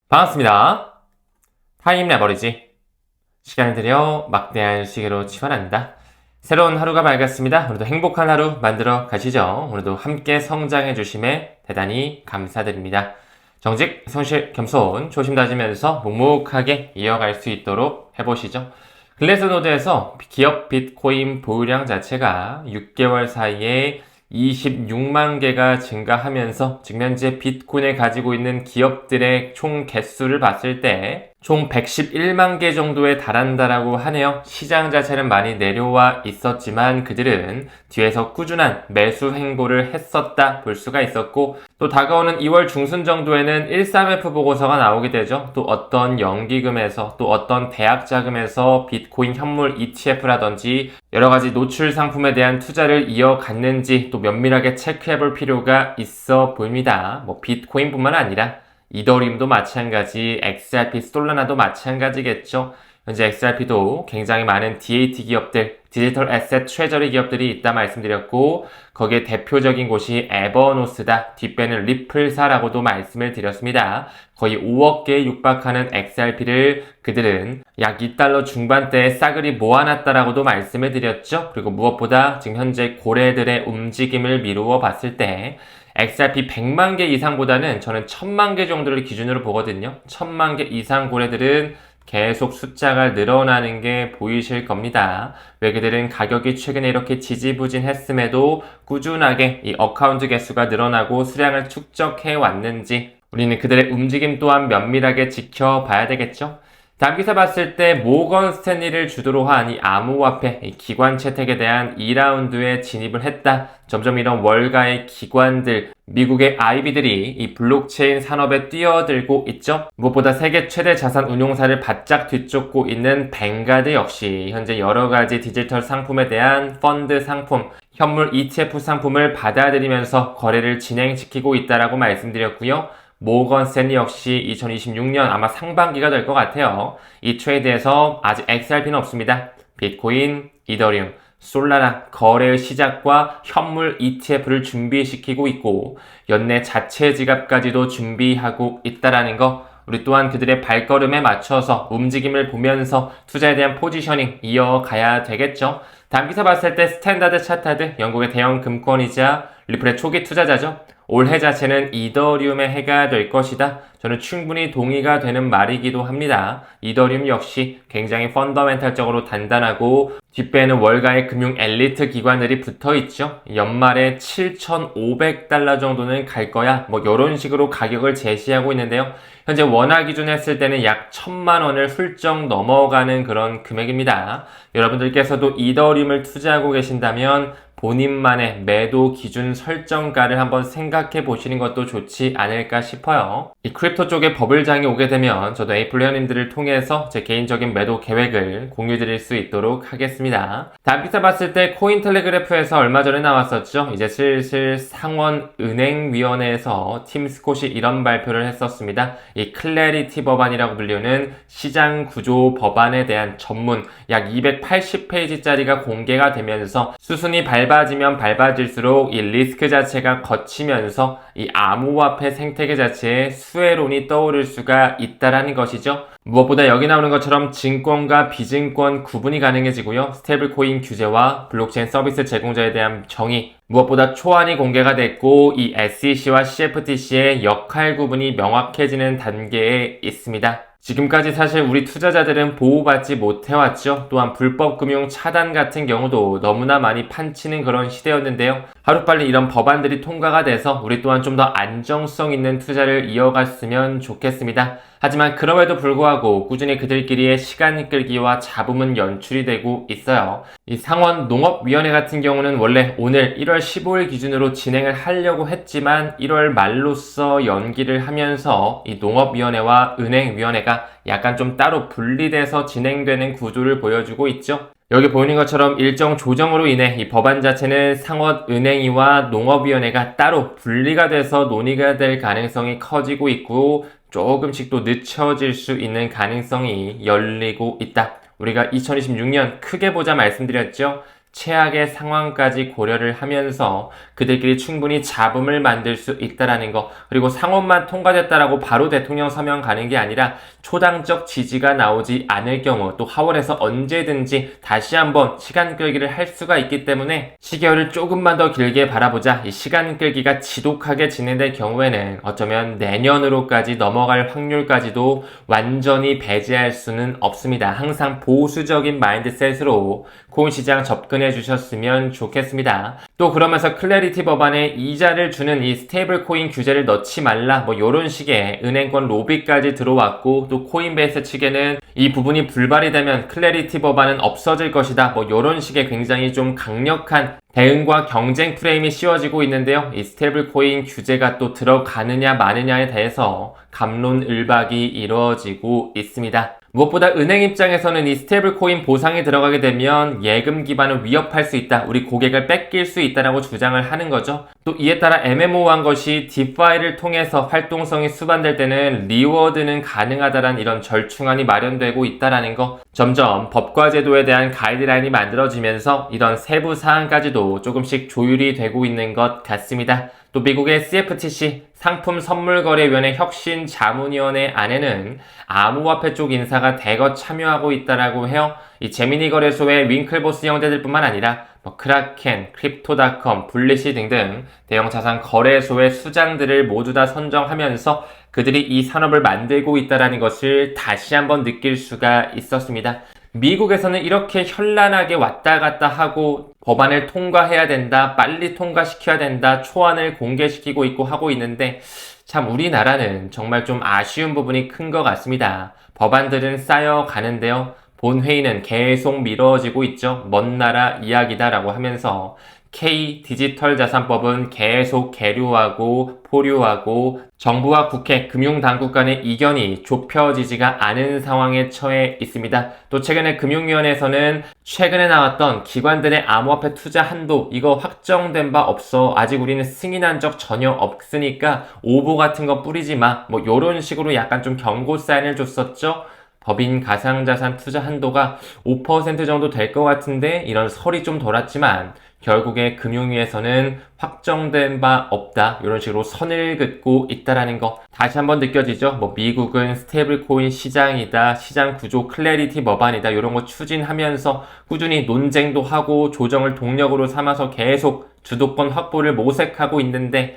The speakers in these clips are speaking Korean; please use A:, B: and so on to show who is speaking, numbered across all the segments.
A: 반갑습니다. 타임 레버리지. 시간을 들여 막대한 시계로 치환합니다. 새로운 하루가 밝았습니다. 오늘도 행복한 하루 만들어 가시죠. 오늘도 함께 성장해 주심에 대단히 감사드립니다. 정직, 성실, 겸손, 조심 다지면서 묵묵하게 이어갈 수 있도록 해보시죠. 글래스노드에서 기업 비트코인 보유량 자체가 6개월 사이에 26만 개가 증가하면서 지금 현재 비트코인을 가지고 있는 기업들의 총 개수를 봤을 때 총 111만 개 정도에 달한다라고 하네요. 시장 자체는 많이 내려와 있었지만 그들은 뒤에서 꾸준한 매수 행보를 했었다 볼 수가 있었고, 또 다가오는 2월 중순 정도에는 13F 보고서가 나오게 되죠. 또 어떤 연기금에서 또 어떤 대학 자금에서 비트코인 현물 ETF라든지 여러가지 노출 상품에 대한 투자를 이어갔는지 또 면밀하게 체크해 볼 필요가 있어 보입니다. 비트코인뿐만 아니라 이더리움도 마찬가지, XRP, 솔라나도 마찬가지겠죠. 현재 XRP도 굉장히 많은 DAT 기업들, 디지털 애셋 트레저리 기업들이 있다 말씀드렸고, 거기에 대표적인 곳이 에버노스다, 뒷배는 리플사라고도 말씀을 드렸습니다. 거의 5억 개에 육박하는 XRP를 그들은 약 2달러 중반대에 싸그리 모아놨다라고도 말씀을 드렸죠. 그리고 무엇보다 지금 현재 고래들의 움직임을 미루어 봤을 때 XRP 100만 개 이상보다는 저는 1000만 개 정도를 기준으로 보거든요. 1000만 개 이상 고래들은 계속 숫자가 늘어나는 게 보이실 겁니다. 왜 그들은 가격이 최근에 이렇게 지지부진했음에도 꾸준하게 이 어카운트 개수가 늘어나고 수량을 축적해 왔는지 우리는 그들의 움직임 또한 면밀하게 지켜봐야 되겠죠. 다음 기사 봤을 때 모건 스탠리를 주도로 한 이 암호화폐 기관 채택에 대한 2라운드에 진입을 했다. 점점 이런 월가의 기관들, 미국의 IB들이 이 블록체인 산업에 뛰어들고 있죠. 무엇보다 세계 최대 자산 운용사를 바짝 뒤쫓고 있는 뱅가드 역시 현재 여러가지 디지털 상품에 대한 펀드 상품, 현물 ETF 상품을 받아들이면서 거래를 진행시키고 있다라고 말씀드렸고요. 모건 스탠리 역시 2026년 아마 상반기가 될 것 같아요. 이 트레이드에서 아직 XRP는 없습니다. 비트코인, 이더리움, 솔라나 거래의 시작과 현물 ETF를 준비시키고 있고 연내 자체 지갑까지도 준비하고 있다라는 거, 우리 또한 그들의 발걸음에 맞춰서 움직임을 보면서 투자에 대한 포지셔닝 이어가야 되겠죠. 다음 기사 봤을 때 스탠다드 차타드, 영국의 대형 금권이자 리플의 초기 투자자죠. 올해 자체는 이더리움의 해가 될 것이다. 저는 충분히 동의가 되는 말이기도 합니다. 이더리움 역시 굉장히 펀더멘탈적으로 단단하고 뒷배에는 월가의 금융 엘리트 기관들이 붙어있죠. 연말에 7,500달러 정도는 갈 거야. 이런 식으로 가격을 제시하고 있는데요. 현재 원화 기준 했을 때는 약 1,000만 원을 훌쩍 넘어가는 그런 금액입니다. 여러분들께서도 이더리움을 투자하고 계신다면 본인만의 매도 기준 설정가를 한번 생각해 보시는 것도 좋지 않을까 싶어요. 이 크립토 쪽에 버블장이 오게 되면 저도 에이플 회원님들을 통해서 제 개인적인 매도 계획을 공유 드릴 수 있도록 하겠습니다. 다음 기사 봤을 때 코인텔레그래프에서 얼마 전에 나왔었죠. 이제 슬슬 상원은행위원회에서 팀 스콧이 이런 발표를 했었습니다. 이 클래리티 법안이라고 불리는 시장 구조 법안에 대한 전문 약 280페이지짜리가 공개가 되면서 수순이 밟아지면 밟아질수록 이 리스크 자체가 거치면서 이 암호화폐 생태계 자체에 수혜론이 떠오를 수가 있다라는 것이죠. 무엇보다 여기 나오는 것처럼 증권과 비증권 구분이 가능해지고요. 스테이블코인 규제와 블록체인 서비스 제공자에 대한 정의, 무엇보다 초안이 공개가 됐고 이 SEC와 CFTC의 역할 구분이 명확해지는 단계에 있습니다. 지금까지 사실 우리 투자자들은 보호받지 못해왔죠. 또한 불법 금융 차단 같은 경우도 너무나 많이 판치는 그런 시대였는데요. 하루빨리 이런 법안들이 통과가 돼서 우리 또한 좀 더 안정성 있는 투자를 이어갔으면 좋겠습니다. 하지만 그럼에도 불구하고 꾸준히 그들끼리의 시간 끌기와 잡음은 연출이 되고 있어요. 이 상원 농업위원회 같은 경우는 원래 오늘 1월 15일 기준으로 진행을 하려고 했지만 1월 말로써 연기를 하면서 이 농업위원회와 은행위원회가 약간 좀 따로 분리돼서 진행되는 구조를 보여주고 있죠. 여기 보이는 것처럼 일정 조정으로 인해 이 법안 자체는 상원은행위와 농업위원회가 따로 분리가 돼서 논의가 될 가능성이 커지고 있고 조금씩 또 늦춰질 수 있는 가능성이 열리고 있다. 우리가 2026년 크게 보자 말씀드렸죠. 최악의 상황까지 고려를 하면서 그들끼리 충분히 잡음을 만들 수 있다라는 거, 그리고 상원만 통과됐다라고 바로 대통령 서명 가는 게 아니라 초당적 지지가 나오지 않을 경우 또 하원에서 언제든지 다시 한번 시간 끌기를 할 수가 있기 때문에 시계열을 조금만 더 길게 바라보자. 이 시간 끌기가 지독하게 진행될 경우에는 어쩌면 내년으로까지 넘어갈 확률까지도 완전히 배제할 수는 없습니다. 항상 보수적인 마인드셋으로 코인 시장 접근해 주셨으면 좋겠습니다. 또 그러면서 클래리티 법안에 이자를 주는 이 스테이블 코인 규제를 넣지 말라, 뭐 요런 식의 은행권 로비까지 들어왔고, 또 코인베이스 측에는 이 부분이 불발이 되면 클래리티 법안은 없어질 것이다, 뭐 요런 식의 굉장히 좀 강력한 대응과 경쟁 프레임이 씌워지고 있는데요. 이 스테이블 코인 규제가 또 들어가느냐 마느냐에 대해서 갑론을박이 이루어지고 있습니다. 무엇보다 은행 입장에서는 이 스테이블 코인 보상이 들어가게 되면 예금 기반을 위협할 수 있다, 우리 고객을 뺏길 수 있다라고 주장을 하는 거죠. 또 이에 따라 애매모호한 것이 디파이를 통해서 활동성이 수반될 때는 리워드는 가능하다라는 이런 절충안이 마련되고 있다라는 거, 점점 법과 제도에 대한 가이드라인이 만들어지면서 이런 세부 사항까지도 조금씩 조율이 되고 있는 것 같습니다. 또 미국의 CFTC 상품선물거래위원회 혁신자문위원회 안에는 암호화폐 쪽 인사가 대거 참여하고 있다라고 해요. 이 제미니 거래소의 윙클보스 형제들뿐만 아니라 크라켄, 크립토닷컴, 블리시 등등 대형 자산 거래소의 수장들을 모두 다 선정하면서 그들이 이 산업을 만들고 있다는 것을 다시 한번 느낄 수가 있었습니다. 미국에서는 이렇게 현란하게 왔다 갔다 하고 법안을 통과해야 된다, 빨리 통과시켜야 된다, 초안을 공개시키고 있고 하고 있는데, 참 우리나라는 정말 좀 아쉬운 부분이 큰 것 같습니다. 법안들은 쌓여가는데요. 본회의는 계속 미뤄지고 있죠. 먼 나라 이야기다라고 하면서 K 디지털 자산법은 계속 계류하고 포류하고 정부와 국회, 금융당국 간의 이견이 좁혀지지가 않은 상황에 처해 있습니다. 또 최근에 금융위원회에서는 최근에 나왔던 기관들의 암호화폐 투자 한도, 이거 확정된 바 없어, 아직 우리는 승인한 적 전혀 없으니까 오보 같은 거 뿌리지 마, 뭐 요런 식으로 약간 좀 경고 사인을 줬었죠. 법인 가상자산 투자 한도가 5% 정도 될 것 같은데 이런 설이 좀 돌았지만 결국에 금융위에서는 확정된 바 없다, 이런 식으로 선을 긋고 있다라는 거 다시 한번 느껴지죠. 뭐 미국은 스테이블 코인 시장이다, 시장 구조 클래리티 법안이다, 이런 거 추진하면서 꾸준히 논쟁도 하고 조정을 동력으로 삼아서 계속 주도권 확보를 모색하고 있는데,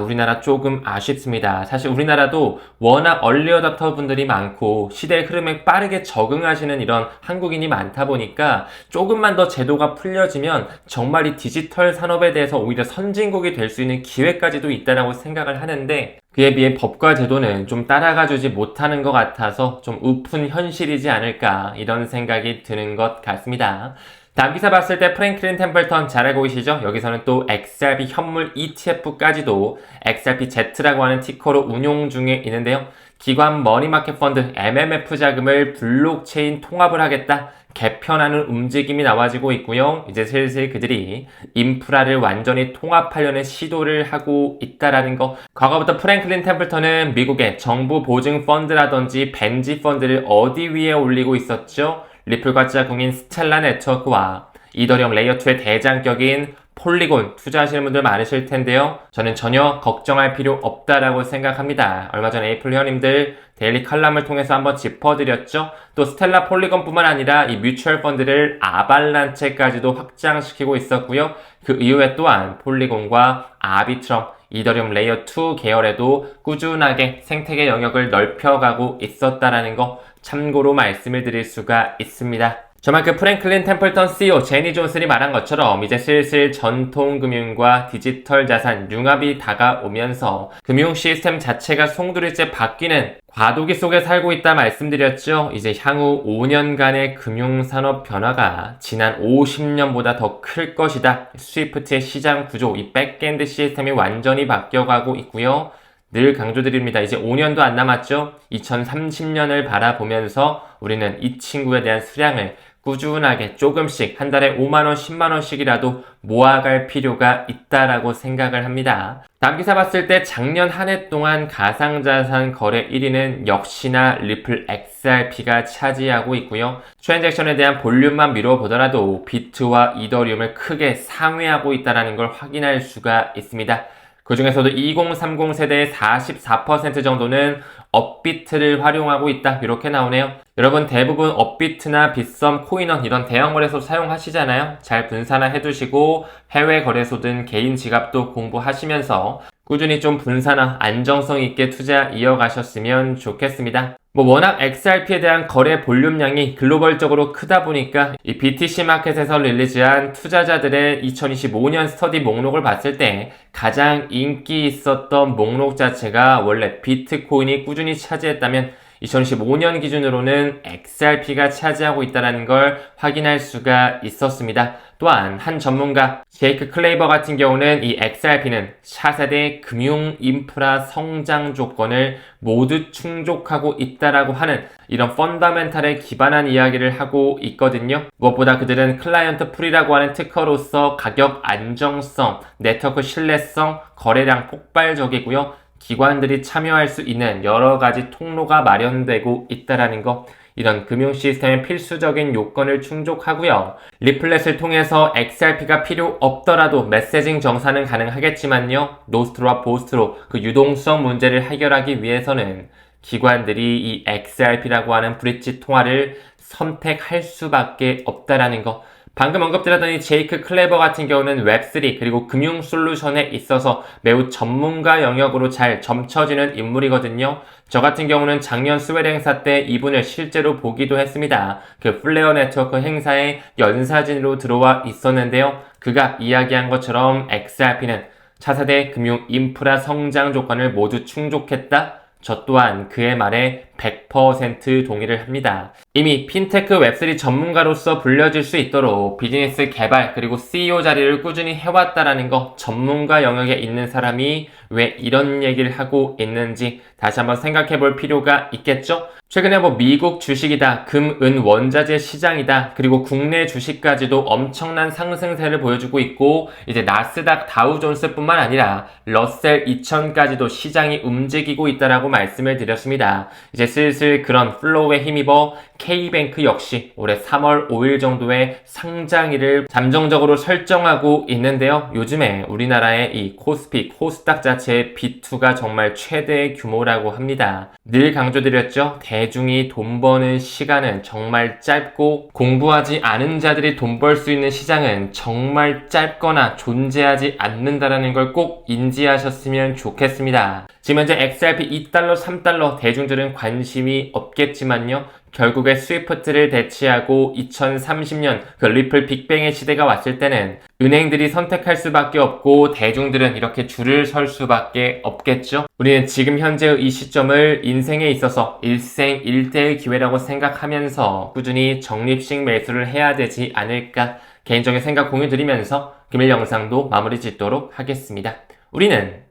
A: 우리나라 조금 아쉽습니다. 사실 우리나라도 워낙 얼리어답터 분들이 많고 시대의 흐름에 빠르게 적응하시는 이런 한국인이 많다 보니까 조금만 더 제도가 풀려지면 정말 이 디지털 산업에 대해서 오히려 선진국이 될 수 있는 기회까지도 있다라고 생각을 하는데, 그에 비해 법과 제도는 좀 따라가주지 못하는 것 같아서 좀 우픈 현실이지 않을까, 이런 생각이 드는 것 같습니다. 다음 기사 봤을 때 프랭클린 템플턴 잘 알고 계시죠? 여기서는 또 XRP 현물 ETF까지도 XRPZ라고 하는 티커로 운용 중에 있는데요. 기관 머니마켓 펀드 MMF 자금을 블록체인 통합을 하겠다, 개편하는 움직임이 나와지고 있고요. 이제 슬슬 그들이 인프라를 완전히 통합하려는 시도를 하고 있다라는 거. 과거부터 프랭클린 템플턴은 미국의 정부 보증 펀드라든지 벤지 펀드를 어디 위에 올리고 있었죠? 리플과 짝꿍인 스텔라 네트워크와 이더리움 레이어2의 대장격인 폴리곤 투자하시는 분들 많으실 텐데요. 저는 전혀 걱정할 필요 없다라고 생각합니다. 얼마 전 에이플 회원님들 데일리 칼럼을 통해서 한번 짚어드렸죠. 또 스텔라 폴리곤뿐만 아니라 이 뮤추얼 펀드를 아발란체까지도 확장시키고 있었고요. 그 이후에 또한 폴리곤과 아비트럼, 이더리움 레이어2 계열에도 꾸준하게 생태계 영역을 넓혀가고 있었다라는 거 참고로 말씀을 드릴 수가 있습니다. 정말 그 프랭클린 템플턴 CEO 제니 존슨이 말한 것처럼 이제 슬슬 전통금융과 디지털 자산 융합이 다가오면서 금융 시스템 자체가 송두리째 바뀌는 과도기 속에 살고 있다 말씀드렸죠. 이제 향후 5년간의 금융산업 변화가 지난 50년보다 더 클 것이다. 스위프트의 시장 구조, 이 백엔드 시스템이 완전히 바뀌어가고 있고요. 늘 강조드립니다. 이제 5년도 안 남았죠. 2030년을 바라보면서 우리는 이 친구에 대한 수량을 꾸준하게 조금씩 한 달에 5만원, 10만원씩이라도 모아갈 필요가 있다라고 생각을 합니다. 다음 기사 봤을 때 작년 한 해 동안 가상자산 거래 1위는 역시나 리플 XRP가 차지하고 있고요. 트랜잭션에 대한 볼륨만 미뤄보더라도 비트와 이더리움을 크게 상회하고 있다는 걸 확인할 수가 있습니다. 그 중에서도 2030 세대의 44% 정도는 업비트를 활용하고 있다. 이렇게 나오네요. 여러분 대부분 업비트나 빗썸, 코인원 이런 대형 거래소 사용하시잖아요. 잘 분산화 해두시고 해외 거래소든 개인 지갑도 공부하시면서 꾸준히 좀 분산화, 안정성 있게 투자 이어가셨으면 좋겠습니다. 워낙 XRP에 대한 거래 볼륨량이 글로벌적으로 크다 보니까 이 BTC 마켓에서 릴리즈한 투자자들의 2025년 스터디 목록을 봤을 때 가장 인기 있었던 목록 자체가 원래 비트코인이 꾸준히 차지했다면 2015년 기준으로는 XRP가 차지하고 있다는 걸 확인할 수가 있었습니다. 또한 한 전문가 제이크 클레이버 같은 경우는 이 XRP는 차세대 금융 인프라 성장 조건을 모두 충족하고 있다라고 하는 이런 펀더멘탈에 기반한 이야기를 하고 있거든요. 무엇보다 그들은 클라이언트 풀이라고 하는 특허로서 가격 안정성, 네트워크 신뢰성, 거래량 폭발적이고요. 기관들이 참여할 수 있는 여러 가지 통로가 마련되고 있다라는 거, 이런 금융 시스템의 필수적인 요건을 충족하고요. 리플렛을 통해서 XRP가 필요 없더라도 메시징 정산은 가능하겠지만요. 노스트로와 보스트로 그 유동성 문제를 해결하기 위해서는 기관들이 이 XRP라고 하는 브릿지 통화를 선택할 수밖에 없다라는 거. 방금 언급드렸던 이 제이크 클레버 같은 경우는 웹3 그리고 금융 솔루션에 있어서 매우 전문가 영역으로 잘 점쳐지는 인물이거든요. 저 같은 경우는 작년 스웨덴 행사 때 이분을 실제로 보기도 했습니다. 그 플레어 네트워크 행사에 연사진으로 들어와 있었는데요. 그가 이야기한 것처럼 XRP는 차세대 금융 인프라 성장 조건을 모두 충족했다. 저 또한 그의 말에 100% 동의를 합니다. 이미 핀테크 웹3 전문가로서 불려질 수 있도록 비즈니스 개발 그리고 CEO 자리를 꾸준히 해왔다라는 거, 전문가 영역에 있는 사람이 왜 이런 얘기를 하고 있는지 다시 한번 생각해 볼 필요가 있겠죠? 최근에 미국 주식이다, 금, 은, 원자재 시장이다, 그리고 국내 주식까지도 엄청난 상승세를 보여주고 있고, 이제 나스닥 다우존스뿐만 아니라 러셀 2000까지도 시장이 움직이고 있다라고 말씀을 드렸습니다. 이제 슬슬 그런 플로우에 힘입어 K뱅크 역시 올해 3월 5일 정도의 상장일을 잠정적으로 설정하고 있는데요. 요즘에 우리나라의 이 코스피, 코스닥 자체의 B2가 정말 최대의 규모라고 합니다. 늘 강조드렸죠. 대중이 돈 버는 시간은 정말 짧고 공부하지 않은 자들이 돈 벌 수 있는 시장은 정말 짧거나 존재하지 않는다라는 걸 꼭 인지하셨으면 좋겠습니다. 지금 현재 XRP 2달러, 3달러 대중들은 관심이 없겠지만요. 결국에 스위프트를 대체하고 2030년 그 리플 빅뱅의 시대가 왔을 때는 은행들이 선택할 수밖에 없고 대중들은 이렇게 줄을 설 수밖에 없겠죠. 우리는 지금 현재의 이 시점을 인생에 있어서 일생일대의 기회라고 생각하면서 꾸준히 적립식 매수를 해야 되지 않을까, 개인적인 생각 공유 드리면서 금일 영상도 마무리 짓도록 하겠습니다. 우리는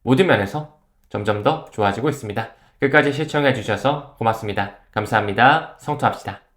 A: 모든 면에서 점점 더 좋아지고 있습니다. 끝까지 시청해주셔서 고맙습니다. 감사합니다. 성투합시다.